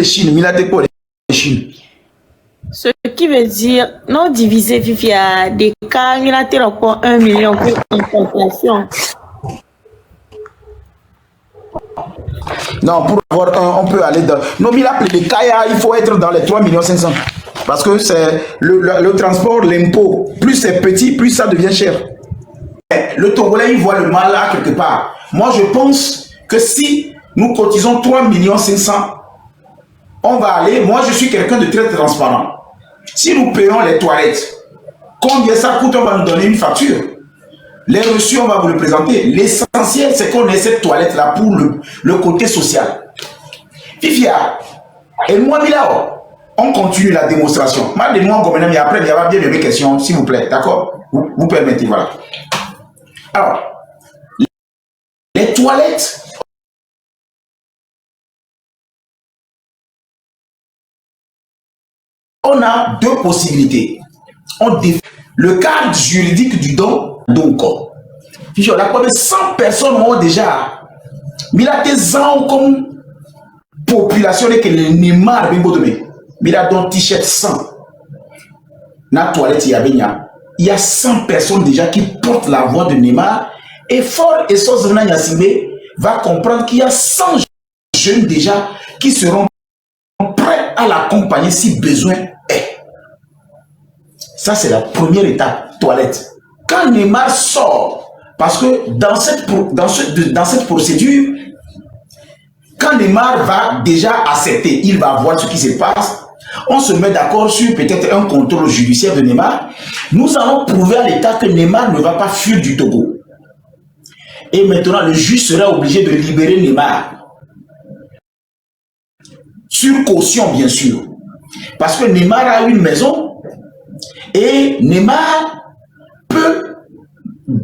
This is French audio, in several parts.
Chine, Milate pour les Chine. Ce qui veut dire, non divisé via des cas, Milate encore 1 million pour importation. Non, pour avoir un, on peut aller dans... Non, mais là, les Kaya, il faut être dans les 3,5 millions. Parce que c'est le transport, l'impôt. Plus c'est petit, plus ça devient cher. Le Togolais, il voit le mal là quelque part. Moi, je pense que si nous cotisons 3,5 millions, on va aller... Moi, je suis quelqu'un de très transparent. Si nous payons les toilettes, combien ça coûte, on va nous donner une facture. Les reçus, on va vous le présenter. L'essentiel, c'est qu'on ait cette toilette-là pour le côté social. Fifia, et moi, Milao, on continue la démonstration. Moi, mais après, il y aura bien des questions, s'il vous plaît. D'accord? Vous permettez, voilà. Alors, les toilettes, on a deux possibilités. Le cadre juridique du don, donc, la première 100 personnes ont déjà mis la des ans comme population que le Neymar mais là dans t-shirt 100 la toilette il y a 100 personnes déjà qui portent la voix de Neymar et fort et sauce va comprendre qu'il y a 100 jeunes déjà qui seront prêts à l'accompagner si besoin est. Ça c'est la première étape, toilette. Quand Neymar sort, parce que dans cette procédure, quand Neymar va déjà accepter, il va voir ce qui se passe, on se met d'accord sur peut-être un contrôle judiciaire de Neymar. Nous allons prouver à l'État que Neymar ne va pas fuir du Togo. Et maintenant, le juge sera obligé de libérer Neymar. Sur caution, bien sûr. Parce que Neymar a une maison et Neymar peut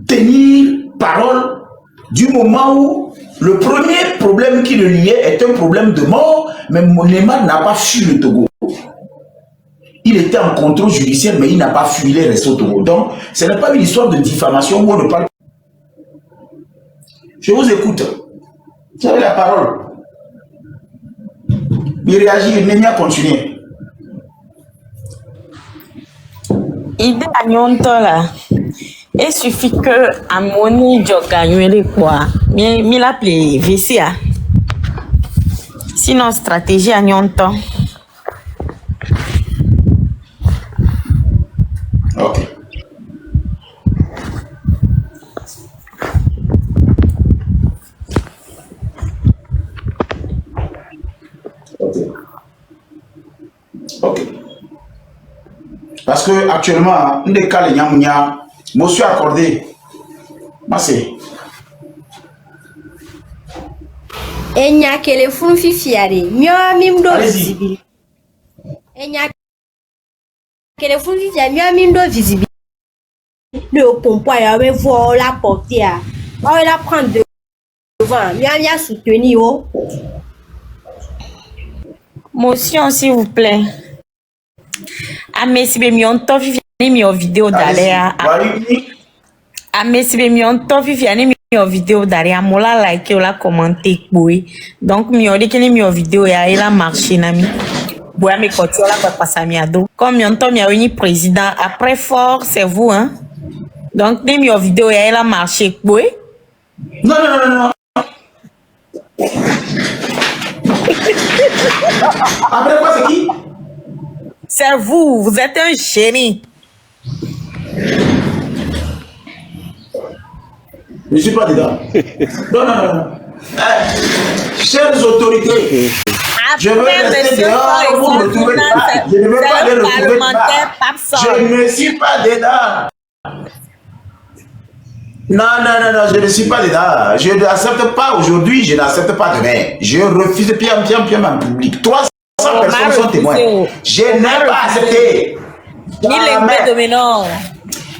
tenir parole du moment où le premier problème qui le liait est un problème de mort, mais Neymar n'a pas fui le Togo. Il était en contrôle judiciaire, mais il n'a pas fui les restes au Togo. Donc, ce n'est pas une histoire de diffamation où on ne parle. Je vous écoute. Vous avez la parole. Il réagit, il n'est pas continuer. Idée à là. Il suffit que à mon job gagne quoi. Mais l'appelé VCA. Sinon stratégie à nyonto. Ok. Ok. Parce que actuellement, on est calé nyamounya, monsieur accordé. Massé. Enya kele fun fifiare, mio mim do visible. Enya kele fun fifiare, mio mim do visible. Le pompe ya we vo la porter a. On va la prendre devant, mio mia soutenir oh. Motion s'il vous plaît. A messi be mi on to Viviane mi o vidéo d'aller a messi be mi on to Viviane mi o vidéo d'aller a mola like la commenter boy. Donc mi o de kene mi o vidéo ya il a marché na mi. Boya me kotio la pa passer mi ado. Comme mi on to mi a uni président après fort c'est vous hein. Donc mi o vidéo ya il a marché boy. Non non non non. Après quoi c'est qui? C'est vous, vous êtes un génie. Je ne suis pas dedans. Non, non, non. Chères autorités, je veux rester dehors, vous ne me trouvez pas. Je ne veux pas les retrouver pas. Je ne suis pas dedans. Non, non, non, non, je ne suis pas dedans. Je n'accepte pas aujourd'hui, je n'accepte pas demain. Je refuse bien en public. 300 personnes sont témoins. Je n'ai pas accepté.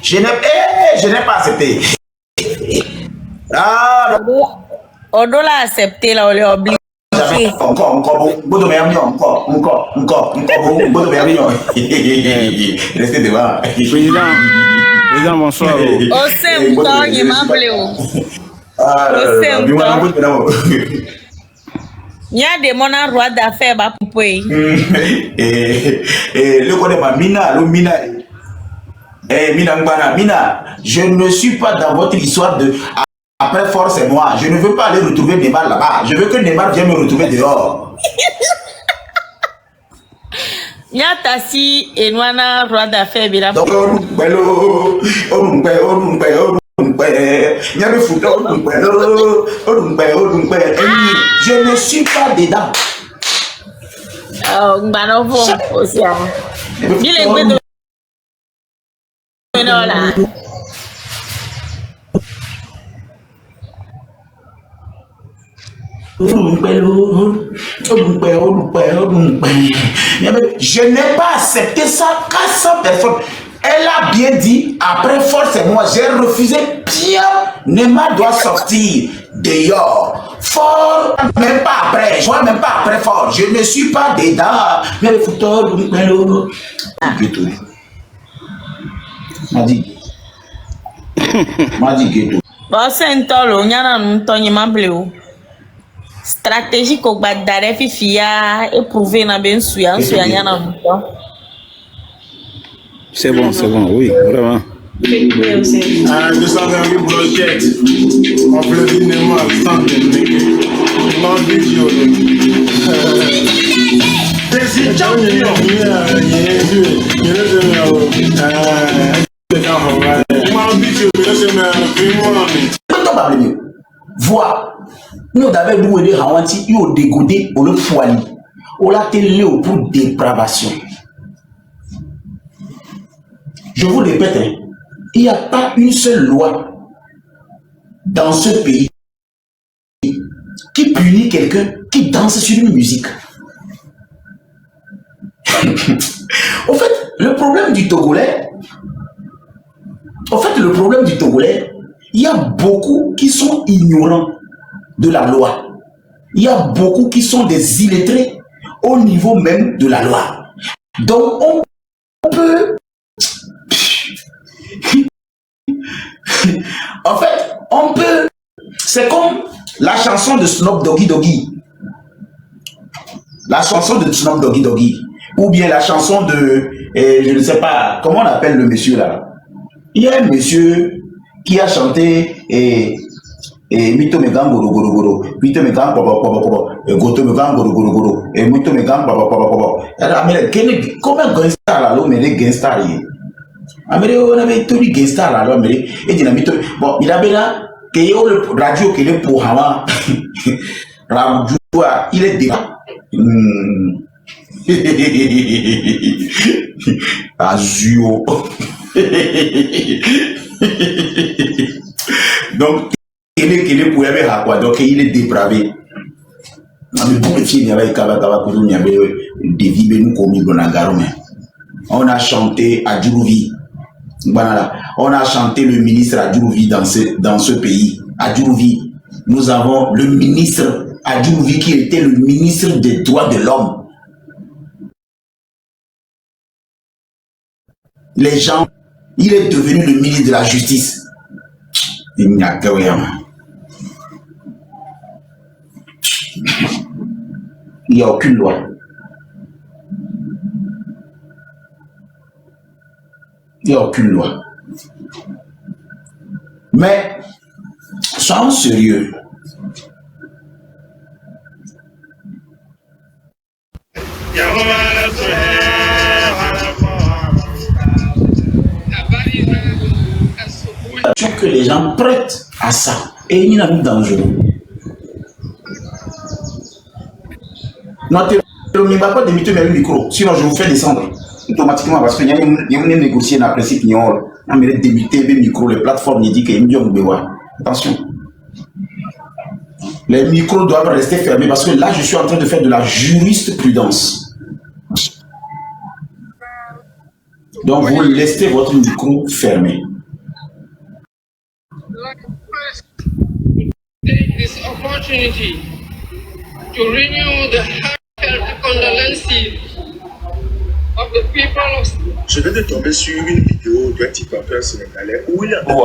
Je n'ai pas accepté. Ah, on doit l'accepter là, on est obligé. Encore. Restez devant. Président, bonsoir. Au sein temps, il m'a appelé. Au sein temps. Il y a des mon roi d'affaires bah pour le côté ma Mina, le Mina. Mina Mbana, Mina, je ne suis pas dans votre histoire de après force et moi. Je ne veux pas aller retrouver Neymar là-bas. Je veux que Neymar vienne me retrouver dehors. Il y a Tassi et Noana roi d'affaires bila. Donc je ne suis pas dedans. Oh, Mbanovo aussi. Il est de là. Je n'ai pas accepté ça 400 personnes. Elle a bien dit, après force et moi, j'ai refusé. Pierre Neymar doit sortir dehors. Fort, même pas après. Je vois même pas après fort. Je ne suis pas dedans. Mais le football, m'a dit ghetto. Bon, c'est un tolo, n'y a un ton ma bleu. Stratégie qu'on bat d'arrêt fifia éprouvé na ben souya n'y a un ton. C'est bon, oui, vraiment. Ah, je savais un brochette. On peut dire Neymar, vidéo. C'est champion. Vois, nous avons loué des ralentis, ils ont dégodé au le foyer. On l'a télé au pour dépravation. Je vous répète, hein, il n'y a pas une seule loi dans ce pays qui punit quelqu'un qui danse sur une musique. Au fait, le problème du Togolais, il y a beaucoup qui sont ignorants de la loi. Il y a beaucoup qui sont des illettrés au niveau même de la loi. Donc, on peut... En fait, on peut... C'est comme la chanson de Snoop Doggy Doggy. La chanson de Snoop Doggy Doggy. Ou bien la chanson de... je ne sais pas, comment on appelle le monsieur là? Il y a un monsieur qui a chanté... Mito Megan Goro Goro Goro, Mito Megan Papa Papa Papa, Goto Megan Goro Goro Goro, et Mito Megan Papa Papa Papa. Mais comment gangster là, l'homme est gangster? Amérique, on avait tout dit gangster là, l'homme est et dynamite. Bon, il a bien là, qu'il y a le radio qui est pour Hama. Radio, il est déjà. Azio. Donc, il est pour y quoi, donc il est dépravé. On a chanté à Djourouvi. On a chanté le ministre à Djourouvi dans ce pays. À Djourouvi, nous avons le ministre à Djourouvi qui était le ministre des droits de l'homme. Les gens, il est devenu le ministre de la justice. Il n'y a que rien. Il n'y a aucune loi. Il n'y a aucune loi. Mais, soyons sérieux. Que les gens prêtent à ça. Et il y a un dangereux. Non, tu ne vas pas démiter le micro, sinon je vous fais descendre automatiquement parce qu'il y a une négociation dans le principe. Il y a un démiter le micro, les plateformes disent qu'il y a un. Attention. Les micros doivent rester fermés parce que là, je suis en train de faire de la jurisprudence. Donc, vous laissez votre micro fermé. Take this opportunity to renew the heartfelt condolences of the people of... Je viens de tomber sur une vidéo d'un TikToker sénégalais où il a dit qu'il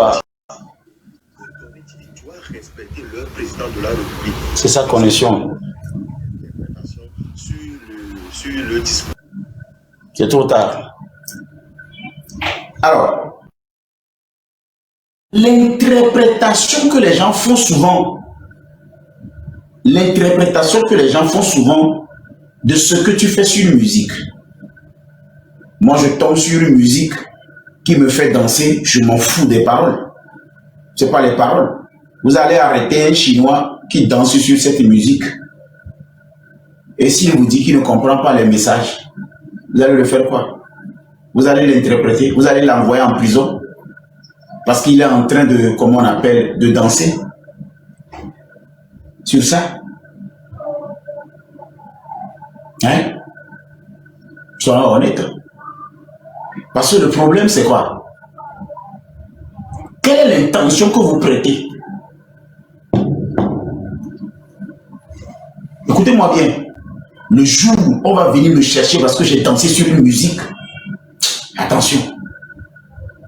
doit respecter le président de la République. C'est sa connexion. sur le discours. C'est trop tard. Alors, l'interprétation que les gens font souvent, de ce que tu fais sur une musique. Moi, je tombe sur une musique qui me fait danser, je m'en fous des paroles. C'est pas les paroles. Vous allez arrêter un Chinois qui danse sur cette musique. Et s'il vous dit qu'il ne comprend pas les messages, vous allez le faire quoi? Vous allez l'interpréter, vous allez l'envoyer en prison parce qu'il est en train de, comment on appelle, de danser sur ça. Hein? Soyons honnêtes. Parce que le problème, c'est quoi? Quelle est l'intention que vous prêtez? Écoutez-moi bien. Le jour où on va venir me chercher parce que j'ai dansé sur une musique, attention,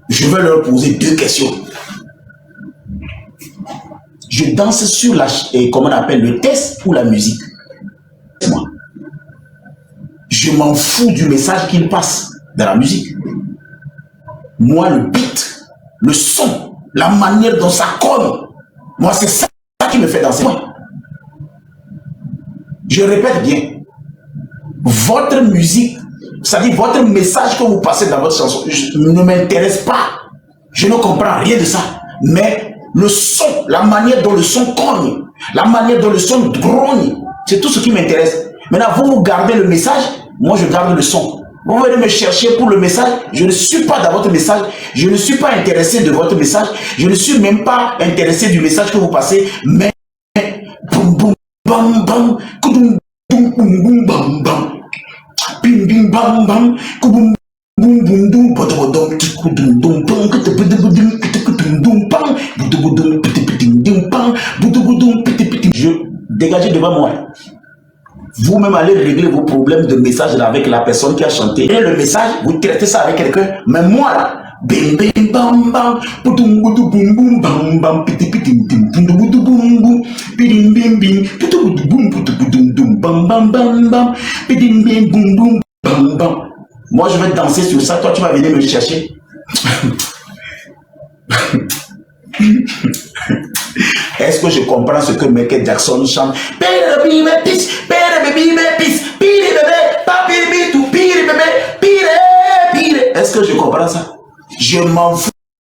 je vais leur poser 2 questions. Je danse sur la, comment on appelle, le texte ou la musique? Moi. Je m'en fous du message qu'il passe dans la musique. Moi, le beat, le son, la manière dont ça colle, moi, c'est ça qui me fait danser. Je répète bien. Votre musique, c'est-à-dire votre message que vous passez dans votre chanson, ne m'intéresse pas. Je ne comprends rien de ça. Mais le son, la manière dont le son cogne, la manière dont le son grogne, c'est tout ce qui m'intéresse. Maintenant, vous gardez le message, moi je garde le son. Vous venez me chercher pour le message, je ne suis pas dans votre message, je ne suis pas intéressé de votre message, je ne suis même pas intéressé du message que vous passez, mais boum boum bam bam, boum boum boum bam bam. Bim bim bam bam, boum boum boum boum, bodom tikudum dum pam, kutubudum kitudum pam, budubudum pitipidum pam, budubudum pitipidum. Je dégagez devant moi. Vous-même allez régler vos problèmes de message là avec la personne qui a chanté. Et le message, vous traitez ça avec quelqu'un. Mais moi là, bim bim bam bam, budum budum boum bam bam, pitipidum budum budum boum, bidim bim bim, budum budum bam bam bam bam, bidim bim boum boum bam bam. Moi je vais danser sur ça, toi tu vas venir me chercher. Est-ce que je comprends ce que Michael Jackson chante? Est-ce que je comprends ça? Je m'en fous.